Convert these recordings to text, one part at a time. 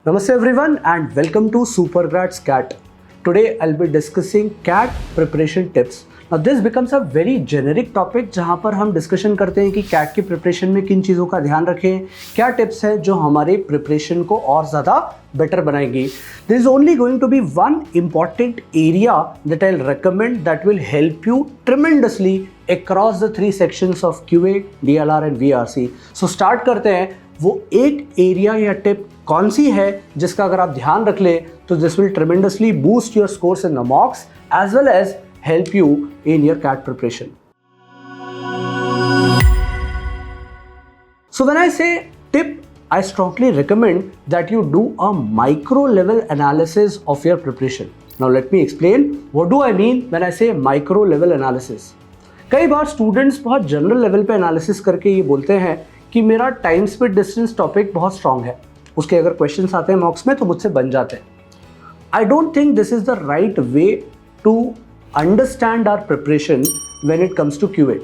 Namaste everyone and welcome to Supergrads CAT. Today I'll be discussing CAT preparation tips. Now this becomes a very generic topic जहाँ पर हम discussion करते हैं कि CAT की preparation में किन चीज़ों का ध्यान रखें, क्या टिप्स है जो हमारे प्रिपरेशन को और ज़्यादा बेटर बनाएगी. There is only going to be one important area that I'll recommend that will help you tremendously across the three sections of QA, DLR and VRC. So start करते हैं. वो एक एरिया या tip कौन सी है जिसका अगर आप ध्यान रख ले तो this will tremendously boost your scores in the mocks as well as help you in your CAT preparation. So when I say tip, I strongly recommend that you do a micro level analysis of your preparation. Now let me explain what do I mean when I say micro level analysis. कई बार students बहुत general level पे analysis करके ये बोलते हैं कि मेरा time speed distance topic बहुत स्ट्रांग है, उसके अगर क्वेश्चंस आते हैं मॉक्स में तो मुझसे बन जाते हैं. I don't think this is the right way to understand our preparation when it comes to QA.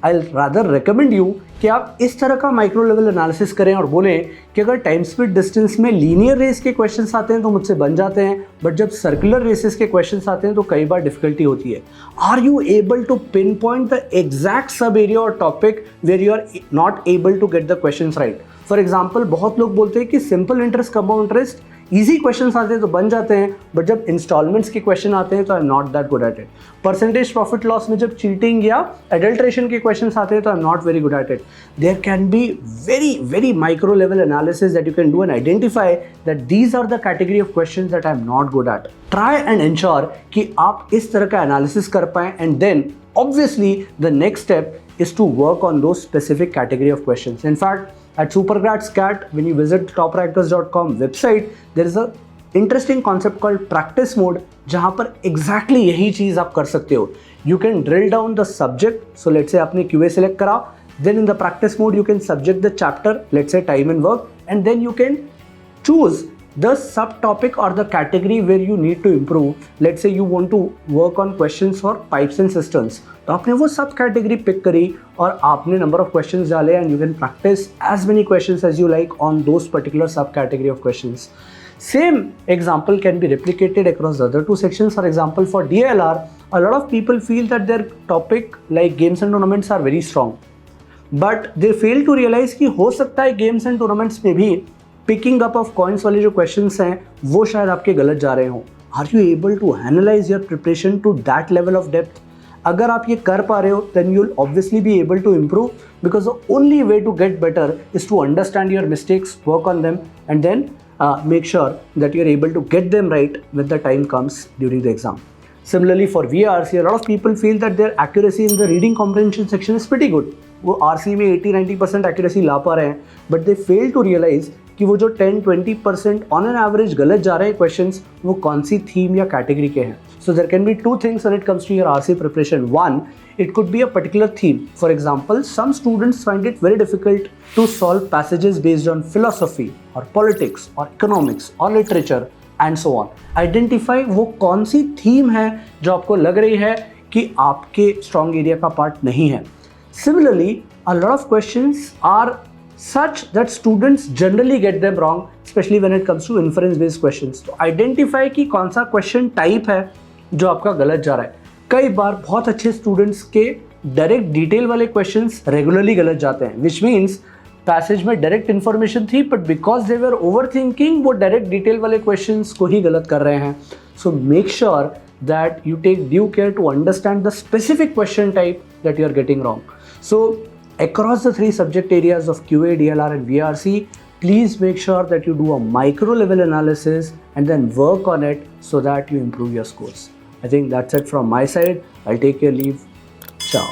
I rather recommend you कि आप इस तरह का माइक्रो लेवल एनालिसिस करें और बोलें कि अगर टाइम स्पीड डिस्टेंस में लीनियर रेस के क्वेश्चंस आते हैं तो मुझसे बन जाते हैं, बट जब सर्कुलर रेसेस के क्वेश्चंस आते हैं तो कई बार डिफिकल्टी होती है. Are you able to pinpoint the exact sub area और topic where you are not able to get the questions right. For example बहुत लोग बोलते हैं कि simple interest compound interest easy questions आते हैं तो बन जाते हैं, बट जब इंस्टॉलमेंट्स के क्वेश्चन आते हैं तो I am not that good at it. Percentage profit loss में जब चीटिंग या एडल्ट्रेशन के क्वेश्चंस आते हैं तो I am not very good at it. There can be very micro level analysis that you can do and identify that these are the category of questions that I am not good at. Try and ensure कि आप इस तरह का analysis कर पाएं and then obviously the next step is to work on those specific category of questions. In fact, at Supergrads CAT, when you visit toprankers.com website, there is a interesting concept called practice mode जहाँ पर exactly यही चीज़ आप कर सकते हो. You can drill down the subject. So let's say आपने QA select करा, then in the practice mode you can subject the chapter, let's say time and work, and then you can choose the subtopic or the category where you need to improve. Let's say you want to work on questions for pipes and cisterns. तो आपने वो सब category pick करी और आपने number of questions डाले and you can practice as many questions as you like on those particular sub category of questions. Same example can be replicated across the other two sections. For example, for DLR, a lot of people feel that their topic like games and tournaments are very strong, but they fail to realize कि हो सकता है games and tournaments में भी picking up of coins वाले जो questions हैं वो शायद आपके गलत जा रहे हों. Are you able to analyse your preparation to that level of depth? अगर आप ये कर पा रहे हो then you will obviously be able to improve, because the only way to get better is to understand your mistakes, work on them and then make sure that you are able to get them right with the time comes during the exam. Similarly, for VRC, a lot of people feel that their accuracy in the reading comprehension section is pretty good. वो RC में 80-90% accuracy ला पा रहे हैं, but they fail to realize कि वो जो 10-20% on an average गलत जा रहे हैं questions वो कौन सी theme या category के हैं. So there can be two things when it comes to your RC preparation. One, it could be a particular theme. For example, some students find it very difficult to solve passages based on philosophy or politics or economics or literature and so on. Identify वो कौन सी theme है जो आपको लग रही है कि आपके स्ट्रॉन्ग एरिया का पार्ट नहीं है. Similarly, a lot of questions are such that students generally get them wrong, especially when it comes to inference based questions. तो identify कि कौन सा क्वेश्चन टाइप है जो आपका गलत जा रहा है. कई बार बहुत अच्छे स्टूडेंट्स के डायरेक्ट डिटेल वाले क्वेश्चंस रेगुलरली गलत जाते हैं, विच मीन्स पैसेज में डायरेक्ट इन्फॉर्मेशन थी but because they were overthinking वो डायरेक्ट डिटेल वाले क्वेश्चंस को ही गलत कर रहे हैं. So make sure that you take due care to understand the specific question type that you are getting wrong. So across the three subject areas of QA, DLR and VRC, please make sure that you do a micro level analysis and then work on it so that you improve your scores. I think that's it from my side. I'll take your leave. Ciao.